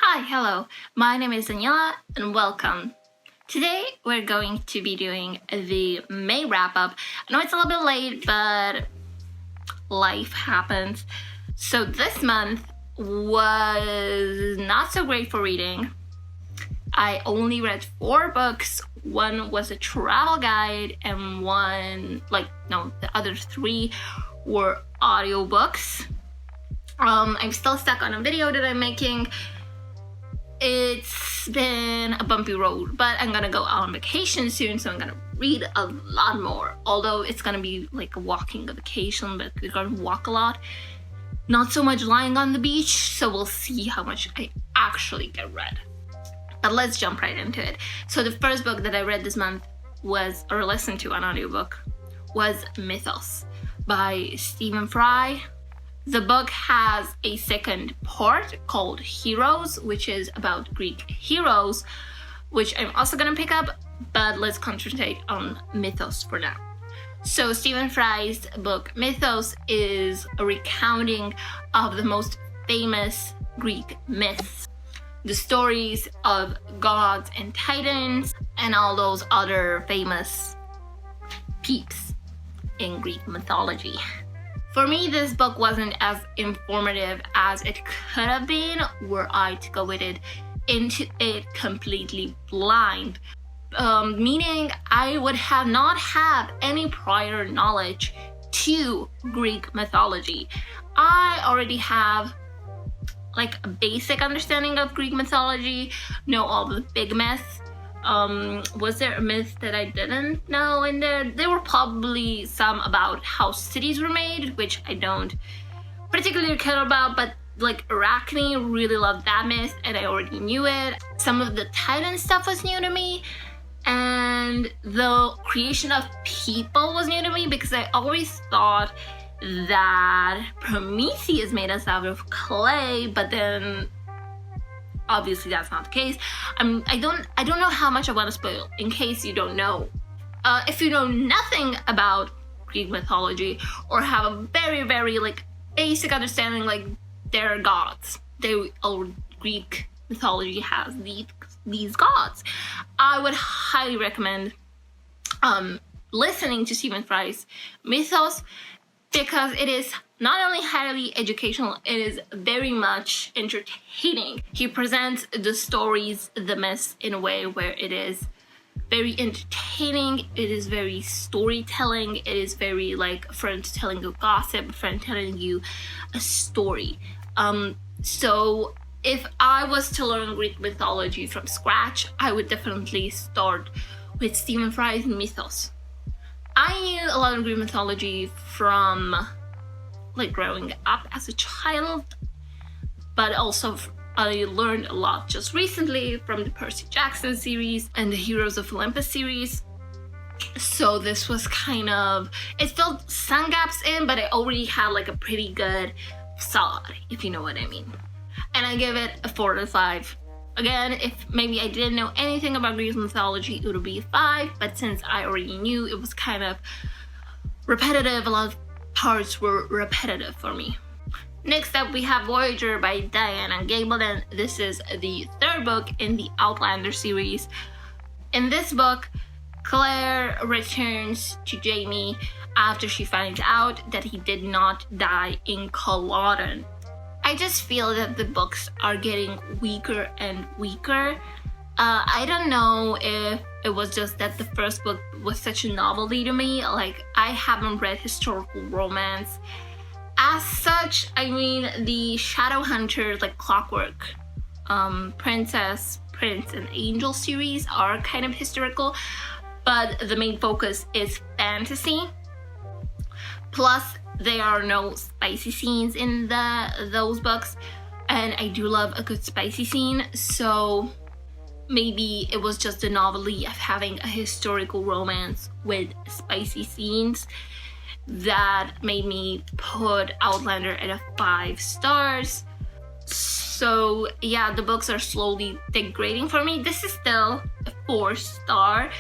Hi, hello, my name is Daniela and welcome. Today we're going to be doing the May wrap-up. I know it's a little bit late, but life happens. So this month was not so great for reading. I only read 4 books. One was a travel guide and the other 3 were audiobooks. I'm still stuck on a video that I'm making. It's been a bumpy road, but I'm gonna go on vacation soon, so I'm gonna read a lot more. Although it's gonna be like a walking vacation, but we're gonna walk a lot. Not so much lying on the beach, so we'll see how much I actually get read. But let's jump right into it. So the first book that I read this month or listened to on audiobook was Mythos by Stephen Fry. The book has a second part called Heroes, which is about Greek heroes, which I'm also gonna pick up, but let's concentrate on Mythos for now. So Stephen Fry's book Mythos is a recounting of the most famous Greek myths, the stories of gods and titans, and all those other famous peeps in Greek mythology. For me, this book wasn't as informative as it could have been were I to go into it completely blind. Meaning I would have not had any prior knowledge to Greek mythology. I already have like a basic understanding of Greek mythology, know all the big myths. Was there a myth that I didn't know in there? There were probably some about how cities were made, which I don't particularly care about, but like Arachne, really loved that myth and I already knew it. Some of the Titan stuff was new to me, and the creation of people was new to me because I always thought that Prometheus made us out of clay, but then obviously that's not the case. I don't know how much I want to spoil in case you don't know. If you know nothing about Greek mythology or have a very, very like basic understanding, like they're gods. Greek mythology has these gods. I would highly recommend listening to Stephen Fry's Mythos because it is not only highly educational, it is very much entertaining. He presents the stories, the myths in a way where it is very entertaining, it is very storytelling, it is very like a friend telling you gossip, a friend telling you a story. So if I was to learn Greek mythology from scratch, I would definitely start with Stephen Fry's Mythos. I knew a lot of Greek mythology from like growing up as a child, but also I learned a lot just recently from the Percy Jackson series and the Heroes of Olympus series. So this was it filled some gaps in, but I already had like a pretty good solid, if you know what I mean. And I give it a 4 out of 5. Again, if maybe I didn't know anything about Greek mythology, it would be a 5, but since I already knew, it was kind of repetitive. A lot of parts were repetitive for me. Next up, we have Voyager by Diana Gabaldon. This is the 3rd book in the Outlander series. In this book, Claire returns to Jamie after she finds out that he did not die in Culloden. I just feel that the books are getting weaker and weaker. I don't know if it was just that the first book was such a novelty to me. Like, I haven't read historical romance as such. I mean, the Shadowhunters, like Clockwork, Princess, Prince, and Angel series are kind of historical, but the main focus is fantasy. Plus, there are no spicy scenes in those books, and I do love a good spicy scene, so maybe it was just the novelty of having a historical romance with spicy scenes that made me put Outlander at a 5 stars. So yeah, the books are slowly degrading for me. This is still a 4-star,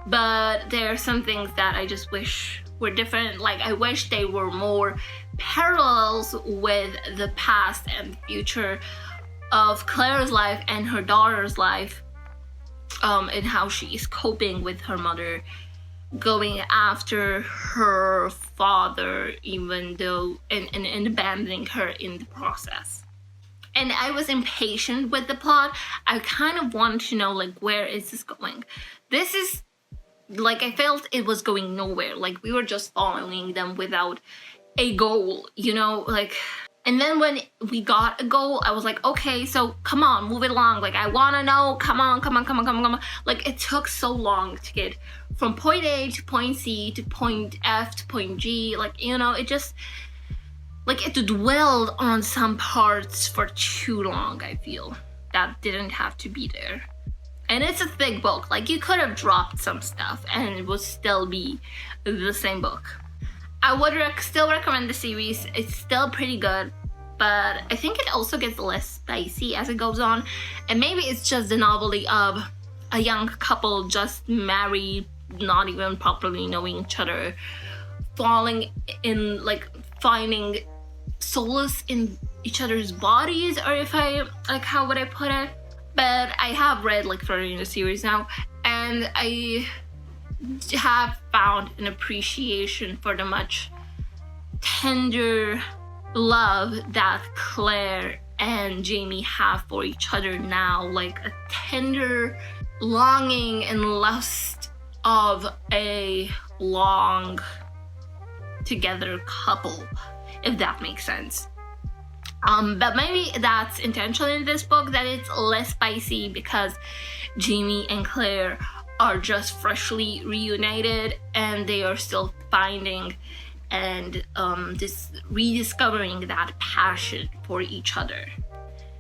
but there are some things that I just wish were different. Like, I wish they were more parallels with the past and future of Claire's life and her daughter's life, and how she is coping with her mother going after her father, even though and abandoning her in the process. And I was impatient with the plot. I kind of wanted to know, like, where is this going? This is, like, I felt it was going nowhere. Like, we were just following them without a goal, you know, like. And then when we got a goal, I was like, okay, so come on, move it along. Like, I want to know, come on. Like, it took so long to get from point A to point C to point F to point G. Like, you know, it just, like, it dwelled on some parts for too long, I feel. That didn't have to be there. And it's a thick book. Like, you could have dropped some stuff and it would still be the same book. I would still recommend the series. It's still pretty good, but I think it also gets less spicy as it goes on. And maybe it's just the novelty of a young couple just married, not even properly knowing each other, falling in, like, finding solace in each other's bodies, or if I, like, how would I put it? But I have read, like, further in the series now, and I have found an appreciation for the much tender love that Claire and Jamie have for each other now, like a tender longing and lust of a long together couple, if that makes sense. But maybe that's intentional in this book, that it's less spicy because Jamie and Claire are just freshly reunited and they are still finding and rediscovering that passion for each other.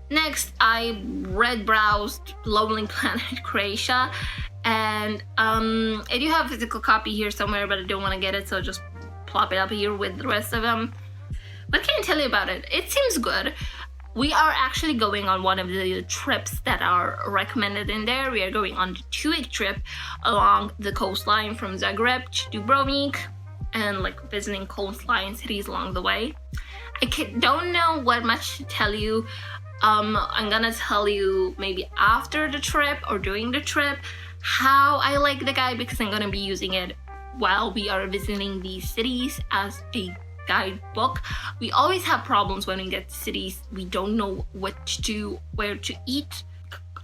Next, I browsed Lonely Planet Croatia, and I do have a physical copy here somewhere, but I don't want to get it, so just plop it up here with the rest of them. What can I tell you about it? It seems good. We are actually going on one of the trips that are recommended in there. We are going on a 2-week trip along the coastline from Zagreb to Dubrovnik, and, like, visiting coastline cities along the way. I don't know what much to tell you. I'm gonna tell you maybe after the trip or during the trip how I like the guide, because I'm gonna be using it while we are visiting these cities as a guidebook. We always have problems when we get to cities. We don't know what to do, where to eat.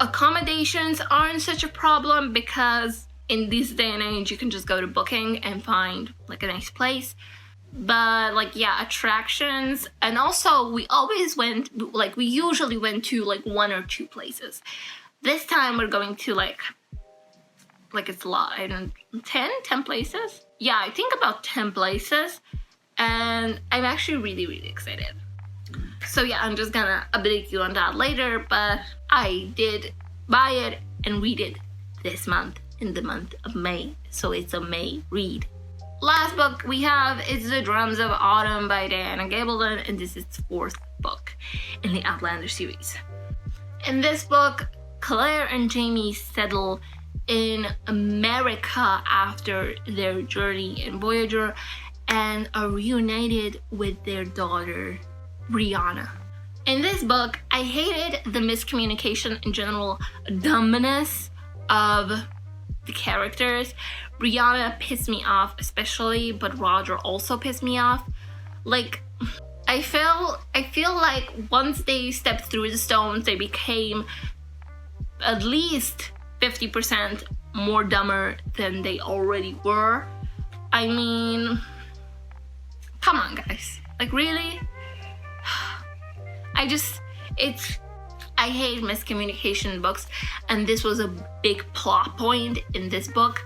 Accommodations aren't such a problem because in this day and age you can just go to Booking and find, like, a nice place. But, like, yeah, attractions, and also we usually went to, like, 1 or 2 places. This time we're going to, like it's a lot. I don't, 10 places? Yeah, I think about 10 places, and I'm actually really, really excited. So yeah, I'm just gonna update you on that later, but I did buy it and read it this month, in the month of May, so it's a May read. Last book we have is The Drums of Autumn by Diana Gabaldon, and this is its 4th book in the Outlander series. In this book, Claire and Jamie settle in America after their journey in Voyager and are reunited with their daughter, Brianna. In this book, I hated the miscommunication in general, dumbness of the characters. Brianna pissed me off especially, but Roger also pissed me off. Like, I feel like once they stepped through the stones, they became at least 50% more dumber than they already were. I mean, come on, guys. Like, really? I hate miscommunication in books, and this was a big plot point in this book.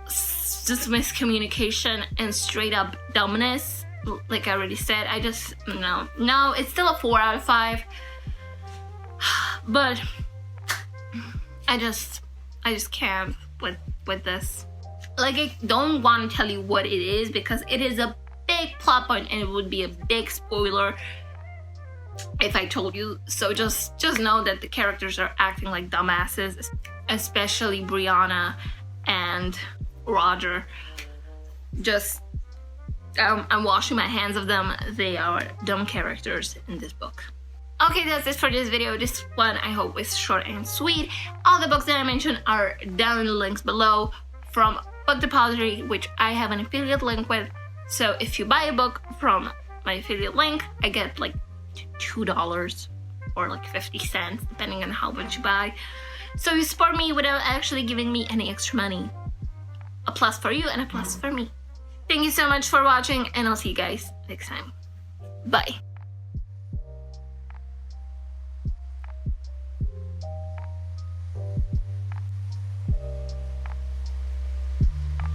Just miscommunication and straight up dumbness. Like I already said, no, it's still a 4 out of 5. But I just can't with this. Like, I don't want to tell you what it is because it is a big plot point and it would be a big spoiler if I told you. So just know that the characters are acting like dumbasses, especially Brianna and Roger. I'm washing my hands of them. They are dumb characters in this book. Okay, that's it for this video. This one I hope is short and sweet. All the books that I mentioned are down in the links below from Book Depository, which I have an affiliate link with. So if you buy a book from my affiliate link, I get like $2 or like 50 cents, depending on how much you buy. So you support me without actually giving me any extra money. A plus for you and a plus for me. Thank you so much for watching, and I'll see you guys next time. Bye.